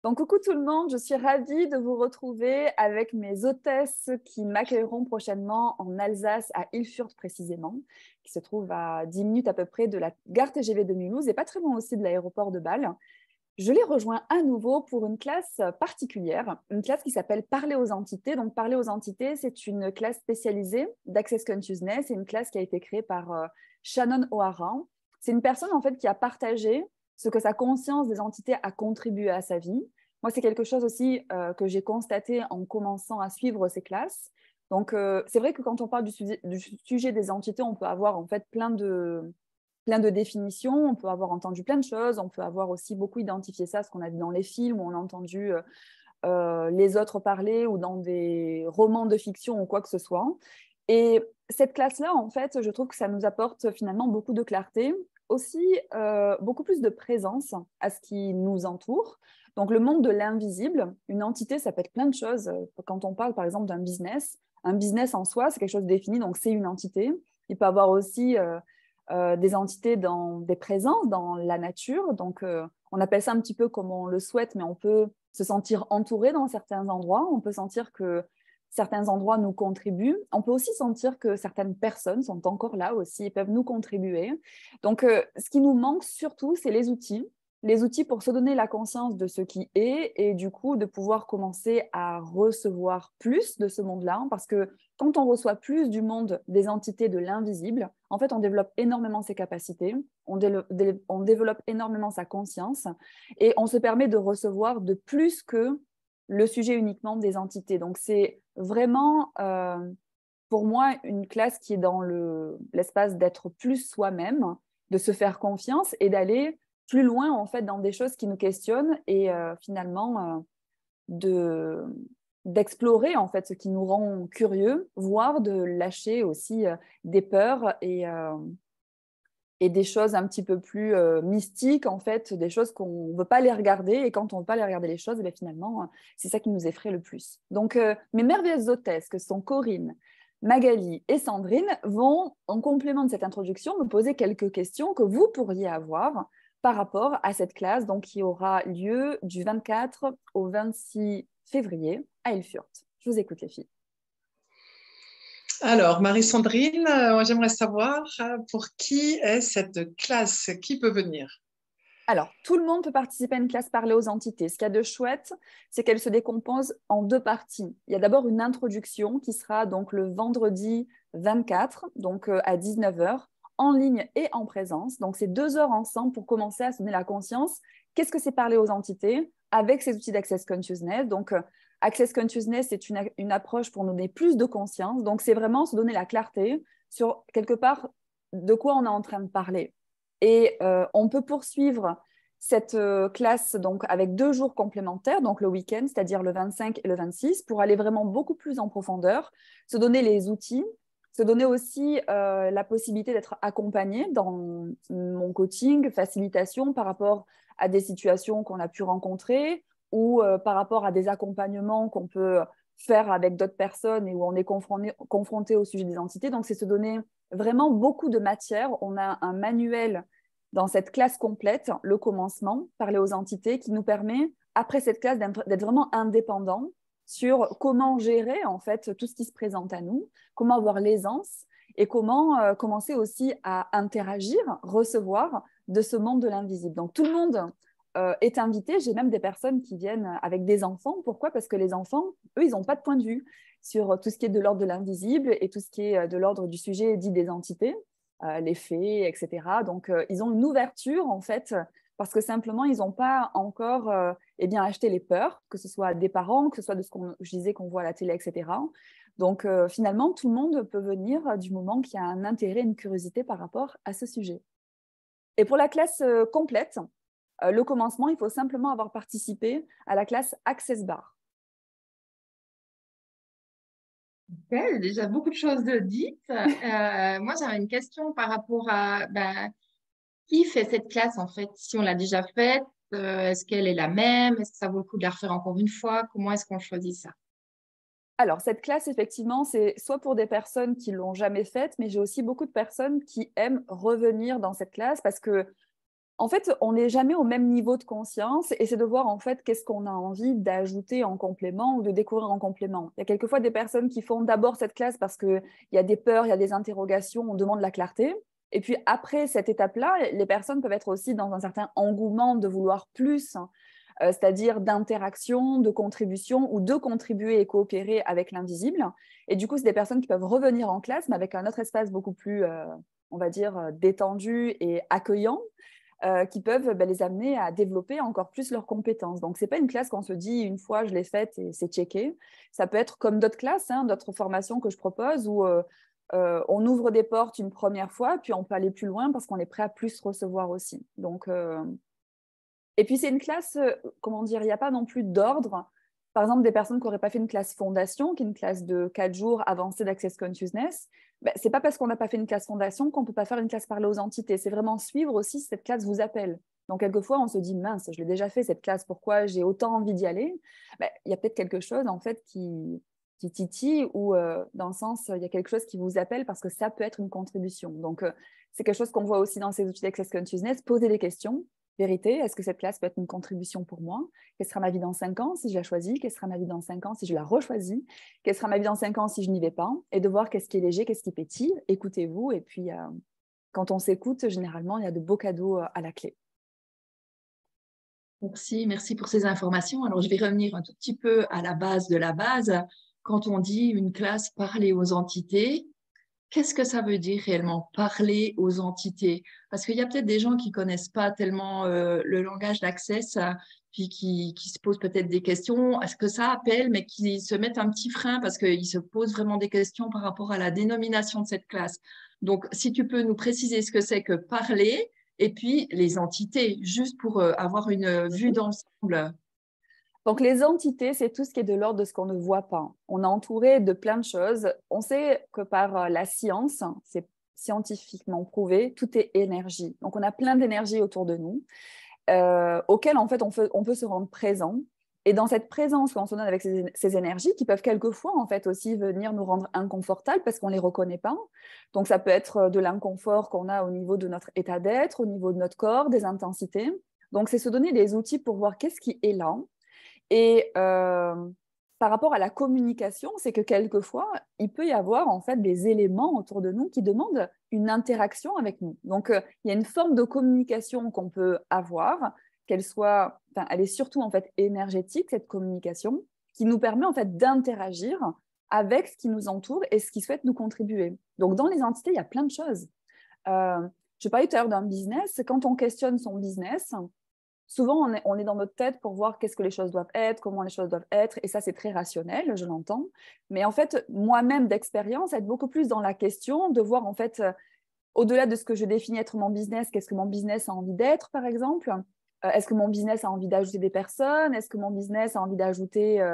Donc, coucou tout le monde, je suis ravie de vous retrouver avec mes hôtesses qui m'accueilleront prochainement en Alsace, à Ilfurt précisément, qui se trouve à 10 minutes à peu près de la gare TGV de Mulhouse et pas très loin aussi de l'aéroport de Bâle. Je les rejoins à nouveau pour une classe particulière, une classe qui s'appelle Parler aux entités. Donc, Parler aux entités, c'est une classe spécialisée d'Access Consciousness. C'est une classe qui a été créée par Shannon O'Hara. C'est une personne en fait qui a partagé ce que sa conscience des entités a contribué à sa vie. Moi, c'est quelque chose aussi que j'ai constaté en commençant à suivre ces classes. Donc, c'est vrai que quand on parle du sujet des entités, on peut avoir en fait plein de définitions, on peut avoir entendu plein de choses, on peut avoir aussi beaucoup identifié ça, ce qu'on a vu dans les films, où on a entendu les autres parler, ou dans des romans de fiction ou quoi que ce soit. Et cette classe-là, en fait, je trouve que ça nous apporte finalement beaucoup de clarté, aussi beaucoup plus de présence à ce qui nous entoure. Donc le monde de l'invisible, une entité, ça peut être plein de choses. Quand on parle par exemple d'un business, un business en soi, c'est quelque chose de défini, donc c'est une entité. Il peut y avoir aussi des entités dans des présences, dans la nature. Donc, on appelle ça un petit peu comme on le souhaite, mais on peut se sentir entouré dans certains endroits. On peut sentir que certains endroits nous contribuent. On peut aussi sentir que certaines personnes sont encore là aussi et peuvent nous contribuer. Donc, ce qui nous manque surtout, c'est les outils. Les outils pour se donner la conscience de ce qui est et du coup de pouvoir commencer à recevoir plus de ce monde-là. Parce que quand on reçoit plus du monde des entités de l'invisible, en fait, on développe énormément ses capacités, on développe énormément sa conscience et on se permet de recevoir de plus que le sujet uniquement des entités. Donc, c'est vraiment, pour moi, une classe qui est dans l'espace d'être plus soi-même, de se faire confiance et d'aller plus loin, en fait, dans des choses qui nous questionnent et finalement, d'explorer en fait ce qui nous rend curieux, voire de lâcher aussi des peurs et des choses un petit peu plus mystiques, en fait, des choses qu'on ne veut pas les regarder. Et quand on ne veut pas les regarder les choses, eh bien, finalement, c'est ça qui nous effraie le plus. Donc, mes merveilleuses hôtesses, que sont Corinne, Magali et Sandrine, vont, en complément de cette introduction, me poser quelques questions que vous pourriez avoir par rapport à cette classe donc, qui aura lieu du 24 au 26 février à Elfurt. Je vous écoute, les filles. Alors, Marie-Sandrine, j'aimerais savoir pour qui est cette classe, qui peut venir? Alors, tout le monde peut participer à une classe parler aux entités. Ce qu'il y a de chouette, c'est qu'elle se décompose en deux parties. Il y a d'abord une introduction qui sera donc le vendredi 24, donc à 19 heures, en ligne et en présence. Donc, c'est 2 heures ensemble pour commencer à se donner la conscience. Qu'est-ce que c'est parler aux entités avec ces outils d'Access Consciousness? Donc, Access Consciousness, c'est une approche pour nous donner plus de conscience. Donc, c'est vraiment se donner la clarté sur quelque part de quoi on est en train de parler. Et on peut poursuivre cette classe donc, avec 2 jours complémentaires, donc le week-end, c'est-à-dire le 25 et le 26, pour aller vraiment beaucoup plus en profondeur, se donner les outils, se donner aussi la possibilité d'être accompagné dans mon coaching, facilitation par rapport à des situations qu'on a pu rencontrer ou par rapport à des accompagnements qu'on peut faire avec d'autres personnes et où on est confronté au sujet des entités. Donc, c'est se donner vraiment beaucoup de matière. On a un manuel dans cette classe complète, le commencement, parler aux entités, qui nous permet, après cette classe, d'être vraiment indépendant sur comment gérer en fait tout ce qui se présente à nous, comment avoir l'aisance et comment commencer aussi à interagir, recevoir de ce monde de l'invisible. Donc tout le monde est invité. J'ai même des personnes qui viennent avec des enfants. Pourquoi? Parce que les enfants, eux, ils n'ont pas de point de vue sur tout ce qui est de l'ordre de l'invisible et tout ce qui est de l'ordre du sujet dit des entités, les fées, etc. Donc, ils ont une ouverture, en fait, parce que simplement, ils n'ont pas encore eh bien, acheté les peurs, que ce soit des parents, que ce soit de ce que je disais qu'on voit à la télé, etc. Donc, finalement, tout le monde peut venir du moment qu'il y a un intérêt, une curiosité par rapport à ce sujet. Et pour la classe complète, le commencement, il faut simplement avoir participé à la classe Access Bar. Ok, il y a déjà beaucoup de choses de dites. Moi, j'avais une question par rapport à qui fait cette classe en fait? Si on l'a déjà faite, est-ce qu'elle est la même? Est-ce que ça vaut le coup de la refaire encore une fois? Comment est-ce qu'on choisit ça? Alors, cette classe, effectivement, c'est soit pour des personnes qui ne l'ont jamais faite, mais j'ai aussi beaucoup de personnes qui aiment revenir dans cette classe parce que En fait, on n'est jamais au même niveau de conscience et c'est de voir en fait qu'est-ce qu'on a envie d'ajouter en complément ou de découvrir en complément. Il y a quelquefois des personnes qui font d'abord cette classe parce qu'il y a des peurs, il y a des interrogations, on demande la clarté. Et puis après cette étape-là, les personnes peuvent être aussi dans un certain engouement de vouloir plus, c'est-à-dire d'interaction, de contribution ou de contribuer et coopérer avec l'invisible. Et du coup, c'est des personnes qui peuvent revenir en classe, mais avec un autre espace beaucoup plus, on va dire, détendu et accueillant, qui peuvent les amener à développer encore plus leurs compétences. Donc, ce n'est pas une classe qu'on se dit une fois, je l'ai faite et c'est checké. Ça peut être comme d'autres classes, d'autres formations que je propose où on ouvre des portes une première fois, puis on peut aller plus loin parce qu'on est prêt à plus recevoir aussi. Donc, et puis, c'est une classe, comment dire, il n'y a pas non plus d'ordre. Par exemple, des personnes qui n'auraient pas fait une classe fondation, qui est une classe de 4 jours avancée d'Access Consciousness, ce n'est pas parce qu'on n'a pas fait une classe fondation qu'on ne peut pas faire une classe parler aux entités. C'est vraiment suivre aussi si cette classe vous appelle. Donc, quelquefois, on se dit, mince, je l'ai déjà fait cette classe, pourquoi j'ai autant envie d'y aller? Il y a peut-être quelque chose, en fait, qui titille ou dans le sens, il y a quelque chose qui vous appelle parce que ça peut être une contribution. Donc, c'est quelque chose qu'on voit aussi dans ces outils d'Access Consciousness, poser des questions. Vérité, est-ce que cette classe peut être une contribution pour moi? Quelle sera ma vie dans 5 ans si je la choisis? Quelle sera ma vie dans 5 ans si je la rechoisis? Quelle sera ma vie dans 5 ans si je n'y vais pas? Et de voir qu'est-ce qui est léger, qu'est-ce qui pétille. Écoutez-vous. Et puis, quand on s'écoute, généralement, il y a de beaux cadeaux à la clé. Merci pour ces informations. Alors, je vais revenir un tout petit peu à la base de la base. Quand on dit une classe parler aux entités, qu'est-ce que ça veut dire réellement, parler aux entités? Parce qu'il y a peut-être des gens qui ne connaissent pas tellement le langage d'Access, puis qui se posent peut-être des questions. Est-ce que ça appelle, mais qui se mettent un petit frein parce qu'ils se posent vraiment des questions par rapport à la dénomination de cette classe. Donc, si tu peux nous préciser ce que c'est que parler, et puis les entités, juste pour avoir une vue d'ensemble. Donc, les entités, c'est tout ce qui est de l'ordre de ce qu'on ne voit pas. On est entouré de plein de choses. On sait que par la science, c'est scientifiquement prouvé, tout est énergie. Donc, on a plein d'énergie autour de nous, auxquelles, en fait, on peut se rendre présent. Et dans cette présence qu'on se donne avec ces énergies, qui peuvent quelquefois, en fait, aussi venir nous rendre inconfortables parce qu'on ne les reconnaît pas. Donc, ça peut être de l'inconfort qu'on a au niveau de notre état d'être, au niveau de notre corps, des intensités. Donc, c'est se donner des outils pour voir qu'est-ce qui est là. Et par rapport à la communication, c'est que quelquefois, il peut y avoir en fait des éléments autour de nous qui demandent une interaction avec nous. Donc, il y a une forme de communication qu'on peut avoir, qu'elle soit, elle est surtout en fait énergétique, cette communication, qui nous permet en fait d'interagir avec ce qui nous entoure et ce qui souhaite nous contribuer. Donc, dans les entités, il y a plein de choses. Je parlais tout à l'heure d'un business. Quand on questionne son business, souvent, on est dans notre tête pour voir qu'est-ce que les choses doivent être, comment les choses doivent être, et ça, c'est très rationnel, je l'entends. Mais en fait, moi-même d'expérience, être beaucoup plus dans la question de voir, en fait, au-delà de ce que je définis être mon business, qu'est-ce que mon business a envie d'être, par exemple? Est-ce que mon business a envie d'ajouter des personnes? Est-ce que mon business a envie d'ajouter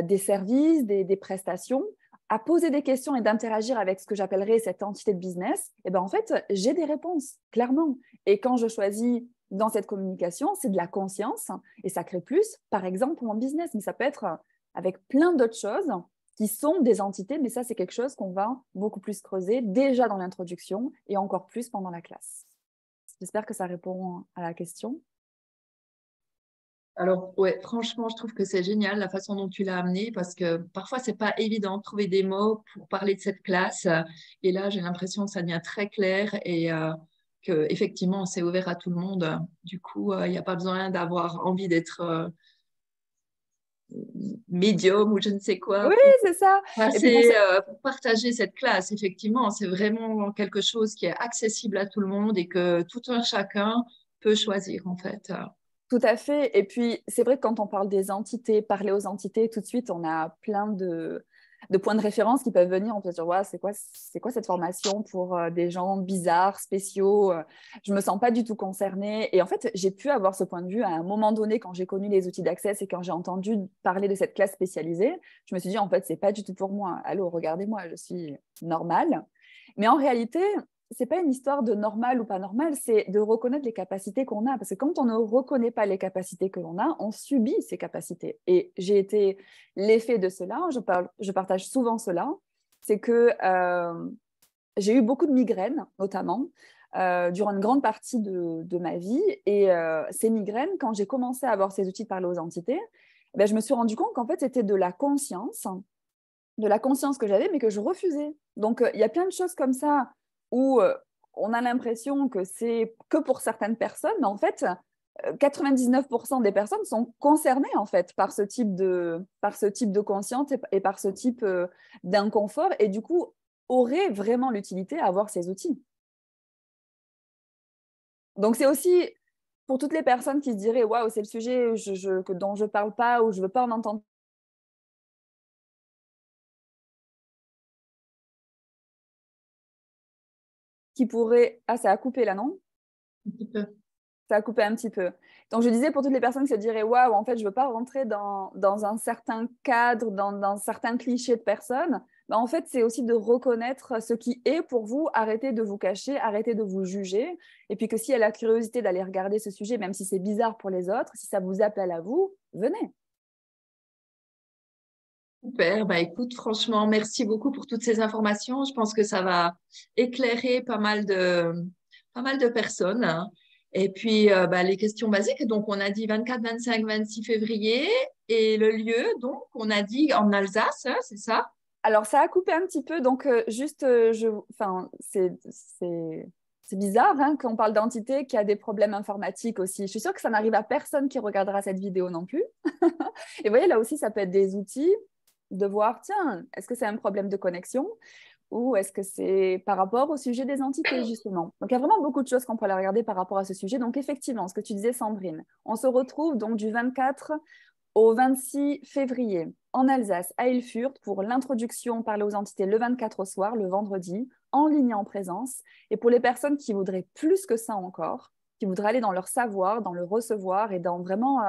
des services, des prestations? À poser des questions et d'interagir avec ce que j'appellerais cette entité de business, et ben en fait, j'ai des réponses, clairement. Et quand je choisis dans cette communication, c'est de la conscience et ça crée plus, par exemple, pour mon business. Mais ça peut être avec plein d'autres choses qui sont des entités, mais ça, c'est quelque chose qu'on va beaucoup plus creuser déjà dans l'introduction et encore plus pendant la classe. J'espère que ça répond à la question. Alors, ouais, franchement, je trouve que c'est génial la façon dont tu l'as amené parce que parfois, c'est pas évident de trouver des mots pour parler de cette classe. Et là, j'ai l'impression que ça devient très clair et qu'effectivement, c'est ouvert à tout le monde. Du coup, il n'y a pas besoin d'avoir envie d'être médium ou je ne sais quoi Oui, c'est ça. Et puis pour partager cette classe. Effectivement, c'est vraiment quelque chose qui est accessible à tout le monde et que tout un chacun peut choisir, en fait. Tout à fait. Et puis, c'est vrai que quand on parle des entités, parler aux entités, tout de suite, on a plein de points de référence qui peuvent venir. On peut se dire, ouais, c'est quoi cette formation pour des gens bizarres, spéciaux? Je ne me sens pas du tout concernée. Et en fait, j'ai pu avoir ce point de vue à un moment donné quand j'ai connu les outils d'Access et quand j'ai entendu parler de cette classe spécialisée. Je me suis dit, en fait, ce n'est pas du tout pour moi. Allô, regardez-moi, je suis normale. Mais en réalité, c'est pas une histoire de normal ou pas normal, c'est de reconnaître les capacités qu'on a. Parce que quand on ne reconnaît pas les capacités que l'on a, on subit ces capacités. Et j'ai été l'effet de cela, je partage souvent cela, c'est que j'ai eu beaucoup de migraines, notamment, durant une grande partie de ma vie. Et ces migraines, quand j'ai commencé à avoir ces outils de parler aux entités, ben, je me suis rendu compte qu'en fait, c'était de la conscience que j'avais, mais que je refusais. Donc, il y a plein de choses comme ça où on a l'impression que c'est que pour certaines personnes, mais en fait, 99% des personnes sont concernées en fait par ce type de conscience et par ce type d'inconfort, et du coup, auraient vraiment l'utilité à avoir ces outils. Donc, c'est aussi pour toutes les personnes qui se diraient « Waouh, c'est le sujet dont je ne parle pas ou je ne veux pas en entendre ». Qui pourrait… Ah, ça a coupé là, non? Un petit peu. Ça a coupé un petit peu. Donc, je disais pour toutes les personnes qui se diraient « Waouh, en fait, je ne veux pas rentrer dans un certain cadre, dans certains clichés de personnes », ben, en fait, c'est aussi de reconnaître ce qui est pour vous, arrêtez de vous cacher, arrêtez de vous juger. Et puis que si elle a la curiosité d'aller regarder ce sujet, même si c'est bizarre pour les autres, si ça vous appelle à vous, venez. Super, bah écoute, franchement, merci beaucoup pour toutes ces informations. Je pense que ça va éclairer pas mal de personnes, hein. Et puis, bah, les questions basiques. Donc, on a dit 24, 25, 26 février. Et le lieu, donc, on a dit en Alsace, hein, c'est ça? Alors, ça a coupé un petit peu, donc c'est bizarre hein, quand on parle d'entité qui a des problèmes informatiques aussi. Je suis sûre que ça n'arrive à personne qui regardera cette vidéo non plus. Et vous voyez, là aussi, ça peut être des outils de voir, tiens, est-ce que c'est un problème de connexion ou est-ce que c'est par rapport au sujet des entités, justement. Donc, il y a vraiment beaucoup de choses qu'on peut aller regarder par rapport à ce sujet. Donc, effectivement, ce que tu disais, Sandrine, on se retrouve donc du 24 au 26 février en Alsace, à Ilfurt, pour l'introduction parler aux entités le 24 au soir, le vendredi, en ligne et en présence. Et pour les personnes qui voudraient plus que ça encore, qui voudraient aller dans leur savoir, dans le recevoir et dans vraiment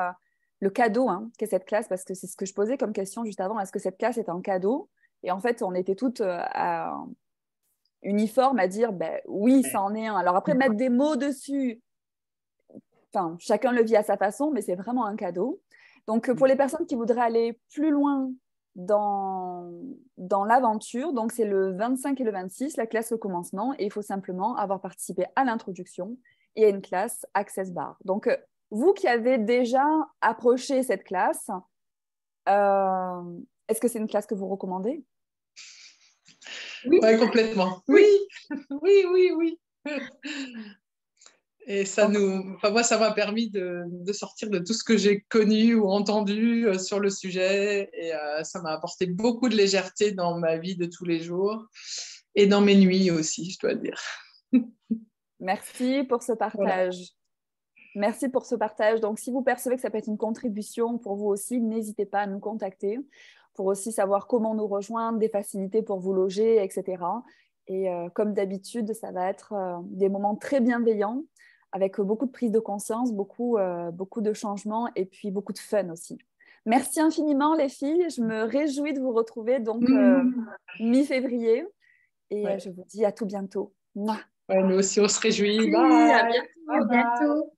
le cadeau hein, qu'est cette classe, parce que c'est ce que je posais comme question juste avant, est-ce que cette classe est un cadeau? Et en fait, on était toutes uniformes à dire, ben, oui, ça en est un. Alors après, mettre des mots dessus, enfin, chacun le vit à sa façon, mais c'est vraiment un cadeau. Donc, pour les personnes qui voudraient aller plus loin dans l'aventure, donc c'est le 25 et le 26, la classe au commencement, et il faut simplement avoir participé à l'introduction et à une classe Access Bar. Donc, vous qui avez déjà approché cette classe, est-ce que c'est une classe que vous recommandez? Oui, ouais, complètement. Oui, oui, oui, oui. Et ça moi, ça m'a permis de sortir de tout ce que j'ai connu ou entendu sur le sujet. Et ça m'a apporté beaucoup de légèreté dans ma vie de tous les jours et dans mes nuits aussi, je dois dire. Merci pour ce partage. Voilà. Merci pour ce partage. Donc, si vous percevez que ça peut être une contribution pour vous aussi, n'hésitez pas à nous contacter pour aussi savoir comment nous rejoindre, des facilités pour vous loger, etc. Et comme d'habitude, ça va être des moments très bienveillants avec beaucoup de prise de conscience, beaucoup de changements et puis beaucoup de fun aussi. Merci infiniment les filles. Je me réjouis de vous retrouver donc mi-février et je vous dis à tout bientôt. Ouais, nous aussi, on se réjouit. Oui, bye. à bientôt. Bye bye. À bientôt.